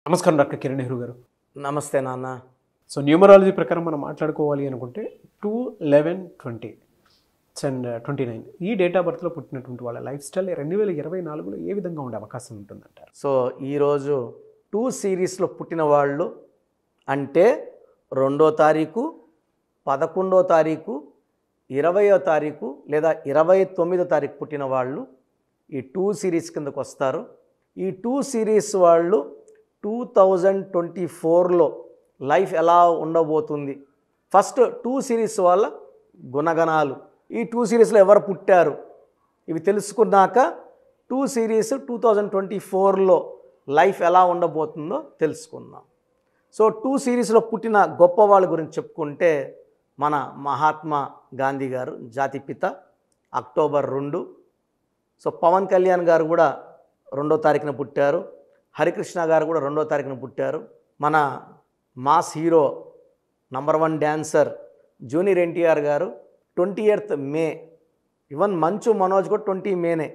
నమస్కారం డాక్టర్ కిరణ్ నెహ్రూ గారు. నమస్తే నాన్న. సో న్యూమరాలజీ ప్రకారం మనం మాట్లాడుకోవాలి అనుకుంటే 2-11-20 అండ్ 29 ఈ డేట్ ఆఫ్ బర్త్లో పుట్టినటువంటి వాళ్ళ లైఫ్ స్టైల్ 2024లో ఏ విధంగా ఉండే అవకాశం ఉంటుందంటారు? సో ఈరోజు 2 సిరీస్లో పుట్టిన వాళ్ళు అంటే 2వ తారీఖు, 11వ తారీఖు, 20వ తారీఖు లేదా 29వ తారీఖు పుట్టిన వాళ్ళు ఈ 2 సిరీస్ కిందకు వస్తారు. ఈ 2 సిరీస్ వాళ్ళు 2024లో లైఫ్ ఎలా ఉండబోతుంది, ఫస్ట్ 2 సిరీస్ వాళ్ళ గుణగణాలు, ఈ 2 సిరీస్లో ఎవరు పుట్టారు ఇవి తెలుసుకున్నాక 2 సిరీస్ 2024లో లైఫ్ ఎలా ఉండబోతుందో తెలుసుకుందాం. సో 2 సిరీస్లో పుట్టిన గొప్ప వాళ్ళ గురించి చెప్పుకుంటే మన మహాత్మా గాంధీ గారు జాతిపిత, అక్టోబర్ 2. సో పవన్ కళ్యాణ్ గారు కూడా 2వ తారీఖున పుట్టారు. హరికృష్ణ గారు కూడా 2వ తారీఖున పుట్టారు. మన mass hero number 1 dancer junior NTR గారు 28th మే. ఈవెన్ మంచు మనోజ్ కూడా 20 మేనే.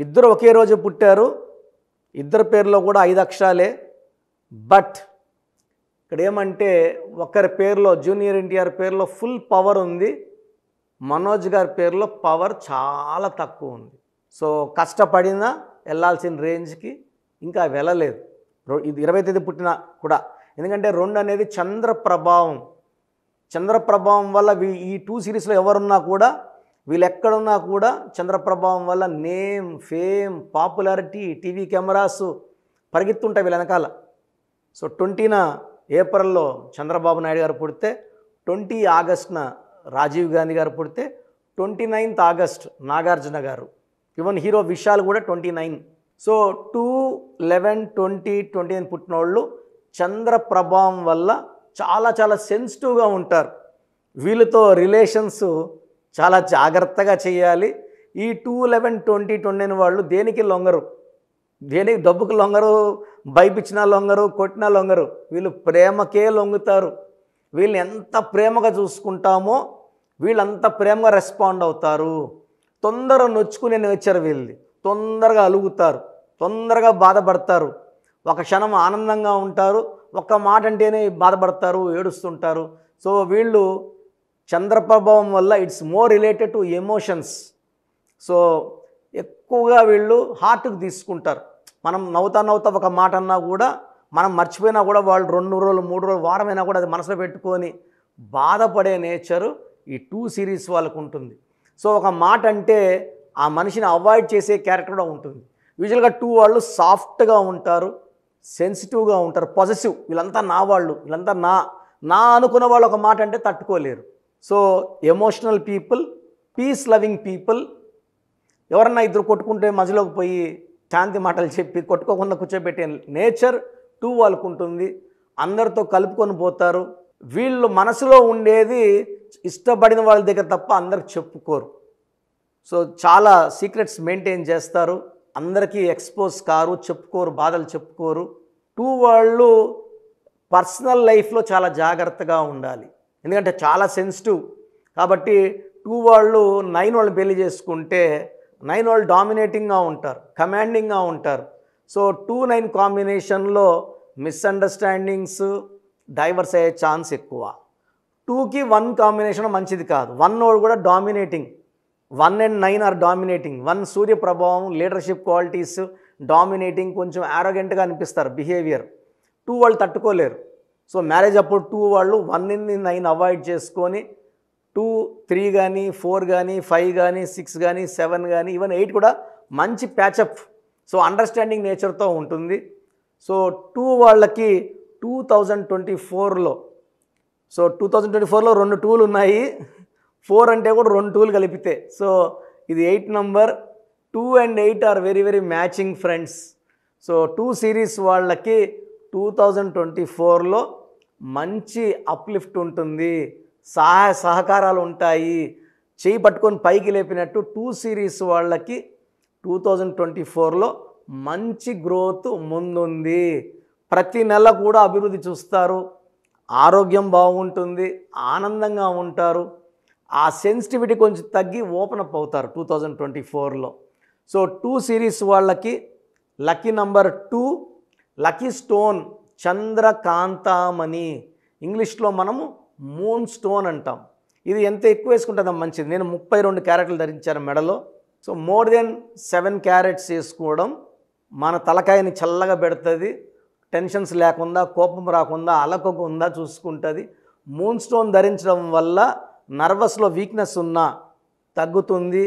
ఇద్దరు ఒకే రోజు పుట్టారు. ఇద్దరు పేర్లో కూడా 5 అక్షరాలే. బట్ ఇక్కడ ఏమంటే ఒకరి పేరులో జూనియర్ ఎన్టీఆర్ పేరులో ఫుల్ పవర్ ఉంది, మనోజ్ గారి పేరులో పవర్ చాలా తక్కువ ఉంది. సో కష్టపడినా వెళ్ళాల్సిన రేంజ్కి ఇంకా వెళ్ళలేదు. ఇది 20వ తేదీ పుట్టినా కూడా, ఎందుకంటే 2 అనేది చంద్ర ప్రభావం. చంద్ర ప్రభావం వల్ల ఈ 2 సిరీస్లో ఎవరున్నా కూడా, వీళ్ళు ఎక్కడున్నా కూడా చంద్ర ప్రభావం వల్ల name, fame, popularity, TV cameras పరిగెత్తుంటాయి వీళ్ళ వెనకాల. సో 20న ఏప్రిల్లో చంద్రబాబు నాయుడు గారు పుడితే, 20 ఆగస్టున రాజీవ్ గాంధీ గారు పుడితే, 29th ఆగస్ట్ నాగార్జున గారు, ఈవెన్ హీరో విశాల్ కూడా 29. సో 2-11-20-29 పుట్టిన వాళ్ళు చంద్ర ప్రభావం వల్ల చాలా చాలా సెన్సిటివ్గా ఉంటారు. వీళ్ళతో రిలేషన్స్ చాలా జాగ్రత్తగా చేయాలి. ఈ 2-11-20-29 వాళ్ళు దేనికి లొంగరు, దేనికి డబ్బుకు లొంగరు, భయపించినా లొంగరు, కొట్టినా లొంగరు. వీళ్ళు ప్రేమకే లొంగుతారు. వీళ్ళని ఎంత ప్రేమగా చూసుకుంటామో వీళ్ళంత ప్రేమగా రెస్పాండ్ అవుతారు. తొందరగా నొచ్చుకునే నేచర్ వీళ్ళది. తొందరగా అలుగుతారు, తొందరగా బాధపడతారు. ఒక క్షణం ఆనందంగా ఉంటారు, ఒక్క మాట అంటేనే బాధపడతారు, ఏడుస్తుంటారు. సో వీళ్ళు చంద్రప్రభావం వల్ల it's more related to emotions. So ఎక్కువగా వీళ్ళు హార్ట్కి తీసుకుంటారు. మనం నవ్వుతా ఒక మాట అన్నా కూడా, మనం మర్చిపోయినా కూడా వాళ్ళు 2 రోజులు 3 రోజులు వారమైనా కూడా అది మనసులో పెట్టుకొని బాధపడే నేచరు ఈ 2 సిరీస్ వాళ్ళకు ఉంటుంది. సో ఒక మాట అంటే ఆ మనిషిని అవాయిడ్ చేసే క్యారెక్టర్ కూడా ఉంటుంది. యూజువల్గా 2 వాళ్ళు సాఫ్ట్గా ఉంటారు, సెన్సిటివ్గా ఉంటారు, పాజిటివ్. వీళ్ళంతా నా వాళ్ళు, వీళ్ళంతా నా అనుకున్న వాళ్ళు ఒక మాట అంటే తట్టుకోలేరు. So emotional people, peace loving people. ఎవరన్నా ఇద్దరు కొట్టుకుంటే మధ్యలోకి పోయి శాంతి మాటలు చెప్పి కొట్టుకోకుండా కూర్చోబెట్టే నేచర్ 2 వాళ్ళకు ఉంటుంది. అందరితో కలుపుకొని పోతారు. వీళ్ళు మనసులో ఉండేది ఇష్టపడిన వాళ్ళ దగ్గర తప్ప అందరికి చెప్పుకోరు. సో చాలా సీక్రెట్స్ మెయింటైన్ చేస్తారు, అందరికీ ఎక్స్పోజ్ కారు, చెప్పుకోరు, బాధలు చెప్పుకోరు. 2 వాళ్ళు పర్సనల్ లైఫ్లో చాలా జాగ్రత్తగా ఉండాలి, ఎందుకంటే చాలా సెన్సిటివ్. కాబట్టి 2 వాళ్ళు 9 వాళ్ళు పెళ్లి చేసుకుంటే 9 వాళ్ళు డామినేటింగ్గా ఉంటారు, కమాండింగ్గా ఉంటారు. సో 2-9 కాంబినేషన్లో మిస్అండర్స్టాండింగ్స్, డైవర్స్ అయ్యే ఛాన్స్ ఎక్కువ. 2కి 1 కాంబినేషన్ మంచిది కాదు. 1 వాడు కూడా డామినేటింగ్, 1 and 9 ఆర్ డామినేటింగ్. 1 సూర్య ప్రభావం, లీడర్షిప్ క్వాలిటీస్, డామినేటింగ్, కొంచెం యారోగెంట్గా అనిపిస్తారు బిహేవియర్. 2 వాళ్ళు తట్టుకోలేరు. సో మ్యారేజ్ అప్పుడు 2 వాళ్ళు 1-9 అవాయిడ్ చేసుకొని 2, 3 కానీ 4 కానీ 5 కానీ 6 కానీ 7 కానీ ఈవెన్ 8 కూడా మంచి ప్యాచప్. సో అండర్స్టాండింగ్ నేచర్తో ఉంటుంది. సో 2 వాళ్ళకి 2024లో, సో 2024లో 2 2లు ఉన్నాయి. 4 అంటే కూడా 2 2లు కలిపితే, సో ఇది 8 number. 2 and 8 are very very matching friends. So 2 series వాళ్ళకి 2024లో మంచి అప్లిఫ్ట్ ఉంటుంది, సహాయ సహకారాలు ఉంటాయి. చేయి పట్టుకొని పైకి లేపినట్టు 2 సిరీస్ వాళ్ళకి 2024లో మంచి గ్రోత్ ముందుంది. ప్రతి నెల కూడా అభివృద్ధి చూస్తారు, ఆరోగ్యం బాగుంటుంది, ఆనందంగా ఉంటారు. ఆ సెన్సిటివిటీ కొంచెం తగ్గి ఓపెన్ అప్ అవుతారు 2024లో. సో 2 సిరీస్ వాళ్ళకి లక్కీ నంబర్ 2, లక్కీ స్టోన్ చంద్రకాంతామణి, ఇంగ్లీష్లో మనము మూన్ స్టోన్ అంటాం. ఇది ఎంత ఎక్కువ వేసుకుంటుందో మంచిది. నేను 32 క్యారెట్లు ధరించాను మెడలో. సో మోర్ దెన్ 7 క్యారెట్స్ వేసుకోవడం మన తలకాయని చల్లగా పెడుతుంది, టెన్షన్స్ లేకుండా, కోపం రాకుండా, అలకకుండా చూసుకుంటుంది. మూన్ స్టోన్ ధరించడం వల్ల నర్వస్లో వీక్నెస్ ఉన్నా తగ్గుతుంది,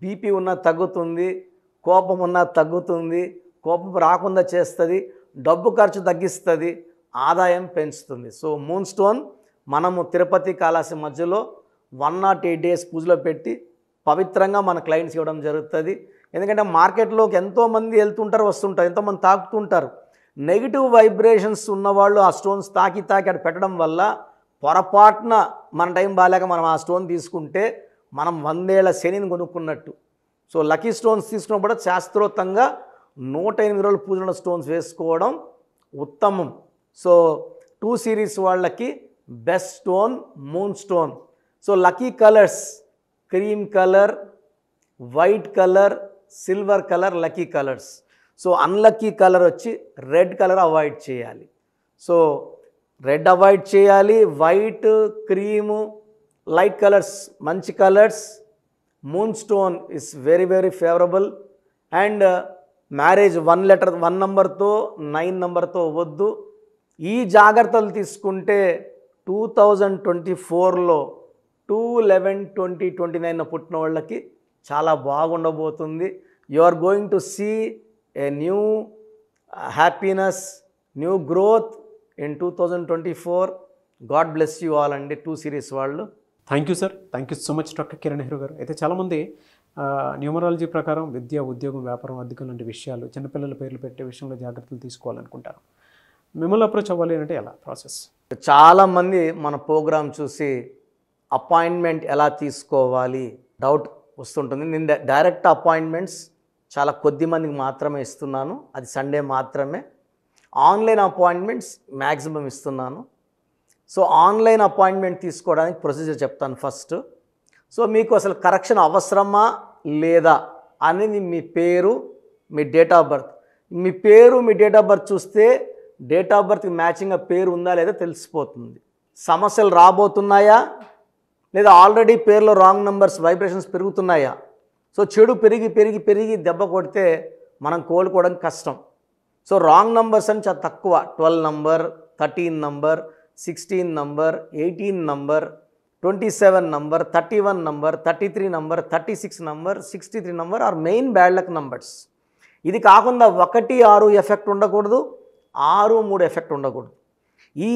బీపీ ఉన్నా తగ్గుతుంది, కోపం ఉన్నా తగ్గుతుంది, కోపం రాకుండా చేస్తుంది, డబ్బు ఖర్చు తగ్గిస్తుంది, ఆదాయం పెంచుతుంది. సో మూన్ స్టోన్ మనము తిరుపతి కాళహస్తి మధ్యలో 108 days పూజలో పెట్టి పవిత్రంగా మన క్లయింట్స్ ఇవ్వడం జరుగుతుంది. ఎందుకంటే మార్కెట్లోకి ఎంతోమంది వెళ్తుంటారు, వస్తుంటారు, ఎంతోమంది తాకుతుంటారు. నెగిటివ్ వైబ్రేషన్స్ ఉన్నవాళ్ళు ఆ స్టోన్స్ తాకి అక్కడ పెట్టడం వల్ల పొరపాటున మన టైం బాగాలేక మనం ఆ స్టోన్ తీసుకుంటే మనం 100 ఏళ్ల శనిని కొనుక్కున్నట్టు. సో లక్కీ స్టోన్స్ తీసుకున్నప్పుడు శాస్త్రోక్తంగా 108 రోజులు పూజలో స్టోన్స్ వేసుకోవడం ఉత్తమం. సో 2 series వాళ్ళకి best stone moon stone. So lucky colours cream colour, white colour, silver colour lucky colours. So unlucky colour వచ్చి రెడ్ కలర్ అవాయిడ్ చేయాలి. సో రెడ్ అవాయిడ్ చేయాలి, వైట్, క్రీము, లైట్ కలర్స్ మంచి colours. Moon stone is very very favourable. And marriage 1 నెంబర్తో 9 నెంబర్తో వద్దు. ఈ జాగ్రత్తలు తీసుకుంటే 2024లో 2/11/2029 పుట్టిన వాళ్ళకి చాలా బాగుండబోతుంది. You are going to see a new happiness, new growth in 2024. God bless you all అండి 2 series వాళ్ళు. Thank you sir, thank you so much doctor Kiran Nehru garu. అయితే చాలామంది న్యూమరాలజీ ప్రకారం విద్య, ఉద్యోగం, వ్యాపారం, అధికం లాంటి విషయాలు, చిన్నపిల్లల పేర్లు పెట్టే విషయంలో జాగ్రత్తలు తీసుకోవాలనుకుంటారు. మిమ్మల్ని అప్రోచ్ అవ్వాలి అంటే ఎలా ప్రాసెస్? చాలామంది మన ప్రోగ్రామ్ చూసి అపాయింట్మెంట్ ఎలా తీసుకోవాలి డౌట్ వస్తుంటుంది. నేను డైరెక్ట్ అపాయింట్మెంట్స్ చాలా కొద్ది మందికి మాత్రమే ఇస్తున్నాను, అది సండే మాత్రమే. ఆన్లైన్ అపాయింట్మెంట్స్ మ్యాక్సిమం ఇస్తున్నాను. సో ఆన్లైన్ అపాయింట్మెంట్ తీసుకోవడానికి ప్రొసీజర్ చెప్తాను ఫస్ట్. సో మీకు అసలు కరెక్షన్ అవసరమా లేదా అనేది మీ పేరు, మీ డేట్ ఆఫ్ బర్త్. మీ పేరు, మీ డేట్ ఆఫ్ బర్త్ చూస్తే డేట్ ఆఫ్ బర్త్కి మ్యాచింగ్గా పేరు ఉందా లేదా తెలిసిపోతుంది. సమస్యలు రాబోతున్నాయా లేదా ఆల్రెడీ పేరులో రాంగ్ నెంబర్స్ వైబ్రేషన్స్ పెరుగుతున్నాయా? సో చెడు పెరిగి పెరిగి పెరిగి దెబ్బ కొడితే మనం కోలుకోవడం కష్టం. సో రాంగ్ నెంబర్స్ అని చాలా తక్కువ. 12 number, 13 number, 16 number, 18 number, 27 number, 31 number, 33 number, 36 number, 63 number are main bad luck numbers. ఇది కాకుండా 1, 6 ఎఫెక్ట్ ఉండకూడదు, 6, 3 ఎఫెక్ట్ ఉండకూడదు. ఈ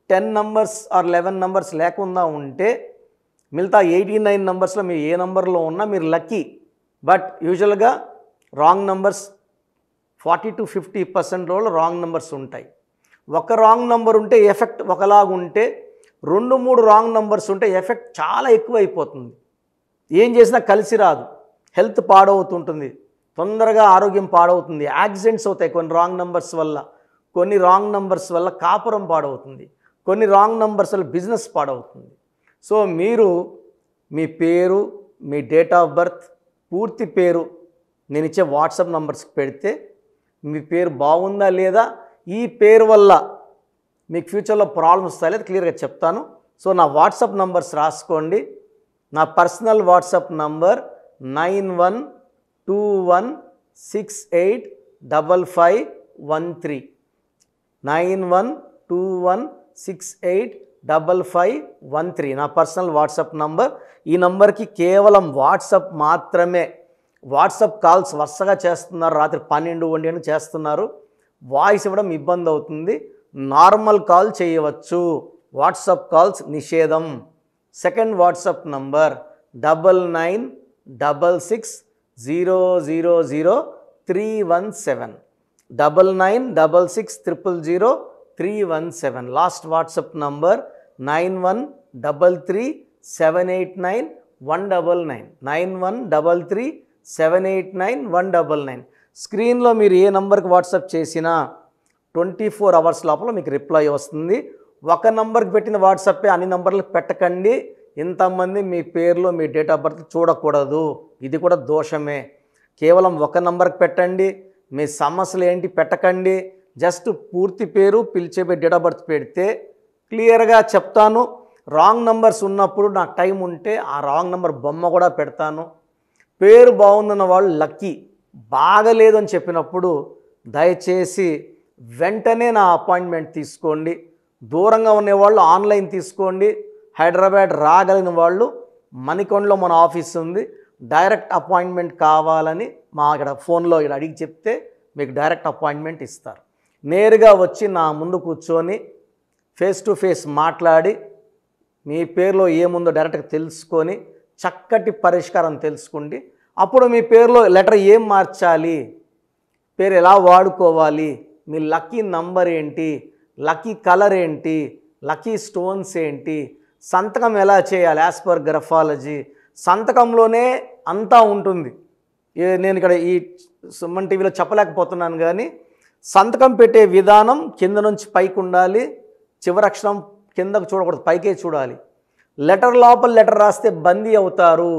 10 నంబర్స్ ఆర్ 11 నంబర్స్ లేకుండా ఉంటే మిగతా 89 నంబర్స్లో మీరు ఏ నంబర్లో ఉన్నా మీరు లక్కీ. బట్ యూజువల్గా wrong numbers 40 to 50% wrong numbers ఉంటాయి. ఒక రాంగ్ నెంబర్ ఉంటే ఎఫెక్ట్ ఒకలాగా ఉంటే 2, 3 రాంగ్ నెంబర్స్ ఉంటే ఎఫెక్ట్ చాలా ఎక్కువ అయిపోతుంది. ఏం చేసినా కలిసి రాదు, హెల్త్ పాడవుతుంటుంది, తొందరగా ఆరోగ్యం పాడవుతుంది, యాక్సిడెంట్స్ అవుతాయి కొన్ని రాంగ్ నెంబర్స్ వల్ల. కొన్ని రాంగ్ నెంబర్స్ వల్ల కాపురం పాడవుతుంది, కొన్ని రాంగ్ నెంబర్స్ వల్ల బిజినెస్ పాడవుతుంది. సో మీరు మీ పేరు, మీ డేట్ ఆఫ్ బర్త్, పూర్తి పేరు నేను ఇచ్చే వాట్సాప్ నంబర్స్కి పెడితే మీ పేరు బాగుందా లేదా, ఈ పేరు వల్ల మీకు ఫ్యూచర్లో ప్రాబ్లమ్స్ వస్తాయి లేదా క్లియర్గా చెప్తాను. సో నా వాట్సాప్ నంబర్స్ రాసుకోండి. నా పర్సనల్ వాట్సాప్ నంబర్ 9121685513 9121685513 నా పర్సనల్ వాట్సాప్ నంబర్. ఈ నంబర్కి కేవలం వాట్సాప్ మాత్రమే. వాట్సాప్ కాల్స్ వరుసగా చేస్తున్నారు, రాత్రి 12, 1 గంటలకు చేస్తున్నారు, వాయిస్ ఇవ్వడం ఇబ్బంది అవుతుంది. నార్మల్ కాల్ చేయవచ్చు, వాట్సాప్ కాల్స్ నిషేధం. Second WhatsApp number 9966000317 9966000317. Last WhatsApp number 9133789199 9133789199. స్క్రీన్లో మీరు ఏ నంబర్కి వాట్సాప్ చేసినా 24 hours లోపల మీకు రిప్లై వస్తుంది. ఒక నంబర్కి పెట్టిన వాట్సాపే అన్ని నంబర్లకు పెట్టకండి. ఇంతమంది మీ పేర్లో మీ డేట్ ఆఫ్ బర్త్ చూడకూడదు, ఇది కూడా దోషమే. కేవలం ఒక నంబర్కి పెట్టండి. మీ సమస్యలు ఏంటి పెట్టకండి, జస్ట్ పూర్తి పేరు పిలిచే డేట్ ఆఫ్ బర్త్ పెడితే క్లియర్గా చెప్తాను. రాంగ్ నంబర్స్ ఉన్నప్పుడు నాకు టైం ఉంటే ఆ రాంగ్ నంబర్ బొమ్మ కూడా పెడతాను. పేరు బాగుందన్న వాళ్ళు లక్కీ, బాగలేదు అని చెప్పినప్పుడు దయచేసి వెంటనే నా అపాయింట్మెంట్ తీసుకోండి. దూరంగా ఉండేవాళ్ళు ఆన్లైన్ తీసుకోండి. హైదరాబాద్ రాగలిగిన వాళ్ళు మణికొండలో మన ఆఫీస్ ఉంది. డైరెక్ట్ అపాయింట్మెంట్ కావాలని మా ఇక్కడ ఫోన్లో ఇక్కడ అడిగి చెప్తే మీకు డైరెక్ట్ అపాయింట్మెంట్ ఇస్తారు. నేరుగా వచ్చి నా ముందు కూర్చొని ఫేస్ టు ఫేస్ మాట్లాడి మీ పేరులో ఏముందో డైరెక్ట్గా తెలుసుకొని చక్కటి పరిష్కారం తెలుసుకోండి. అప్పుడు మీ పేరులో లెటర్ ఏం మార్చాలి, పేరు ఎలా వాడుకోవాలి, మీ లక్కీ నంబర్ ఏంటి, లక్కీ కలర్ ఏంటి, లక్కీ స్టోన్స్ ఏంటి, సంతకం ఎలా చేయాలి యాజ్ పర్ గ్రఫాలజీ, సంతకంలోనే అంతా ఉంటుంది. నేను ఇక్కడ ఈ సుమన్ టీవీలో చెప్పలేకపోతున్నాను కానీ సంతకం పెట్టే విధానం కింద నుంచి పైకి ఉండాలి, చివరి అక్షరం కిందకు చూడకూడదు, పైకే చూడాలి. లెటర్ లోపల లెటర్ రాస్తే బందీ అవుతారు.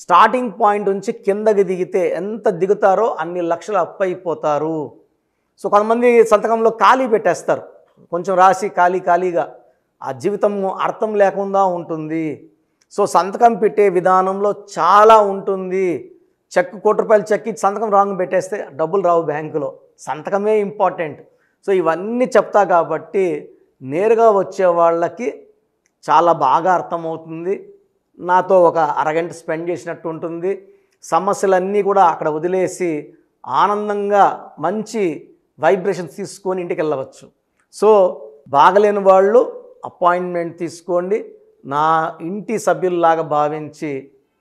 స్టార్టింగ్ పాయింట్ నుంచి కిందకి దిగితే ఎంత దిగుతారో అన్ని లక్షలు అప్పు అయిపోతారు. సో కొంతమంది సంతకంలో ఖాళీ పెట్టేస్తారు, కొంచెం రాసి ఖాళీగా ఆ జీవితం అర్థం లేకుండా ఉంటుంది. సో సంతకం పెట్టే విధానంలో చాలా ఉంటుంది. చెక్ ₹1 చెక్ ఇచ్చి సంతకం రాంగ్ పెట్టేస్తే డబ్బులు రావు బ్యాంకులో, సంతకమే ఇంపార్టెంట్. సో ఇవన్నీ చెప్తా కాబట్టి నేరుగా వచ్చే వాళ్ళకి చాలా బాగా అర్థమవుతుంది. నాతో ఒక అరగంట స్పెండ్ చేసినట్టు ఉంటుంది. సమస్యలన్నీ కూడా అక్కడ వదిలేసి ఆనందంగా మంచి వైబ్రేషన్స్ తీసుకొని ఇంటికి వెళ్ళవచ్చు. సో బాగలేని వాళ్ళు అపాయింట్మెంట్ తీసుకోండి. నా ఇంటి సభ్యుల్లాగా భావించి,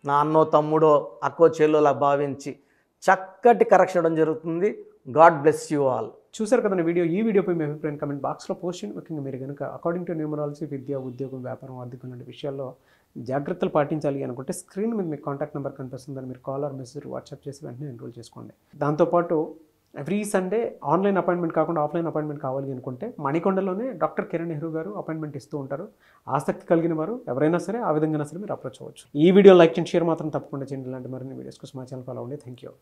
నా అన్నో తమ్ముడో అక్కో చెల్లోలా భావించి చక్కటి కరెక్షన్ ఇవ్వడం జరుగుతుంది. God bless you all. చూసారు కదా వీడియో. ఈ వీడియోపై మీ అభిప్రాయం కమెంట్ బాక్స్లో పోస్ట్ చేయండి. ముఖ్యంగా మీరు కనుక అకార్డింగ్ టు న్యూమరాలజీ విద్య, ఉద్యోగం, వ్యాపారం, ఆర్థికం లాంటి విషయాల్లో జాగ్రత్తలు పాటించాలి అనుకుంటే స్క్రీన్ మీద మీకు కాంటాక్ట్ నెంబర్ కనిపిస్తుందని మీరు కాల్ ఆర్ మెసేజ్ వాట్సాప్ చేసి వెంటనే ఎన్రోల్ చేసుకోండి. దాంతోపాటు ఎవ్రీ సండే ఆన్లైన్ అపాయింట్మెంట్ కాకుండా ఆఫ్లైన్ అపాయింట్మెంట్ కావాలి అనుకుంటే మణికొండలోనే డాక్టర్ కిరణ్ నెహ్రూ గారు అపాయింట్మెంట్ ఇస్తూ ఉంటారు. ఆసక్తి కలిగిన వారు ఎవరైనా సరే ఆ విధంగా సరే మీరు అప్రోచ్ అవ్వచ్చు. ఈ వీడియో లైక్ చేయండి, షేర్ మాత్రం తప్పకుండా చేయండి. ఇలాంటి మరిన్ని వీడియోస్ కోసం మా ఛానల్ ఫాలో అవ్వండి. Thank you.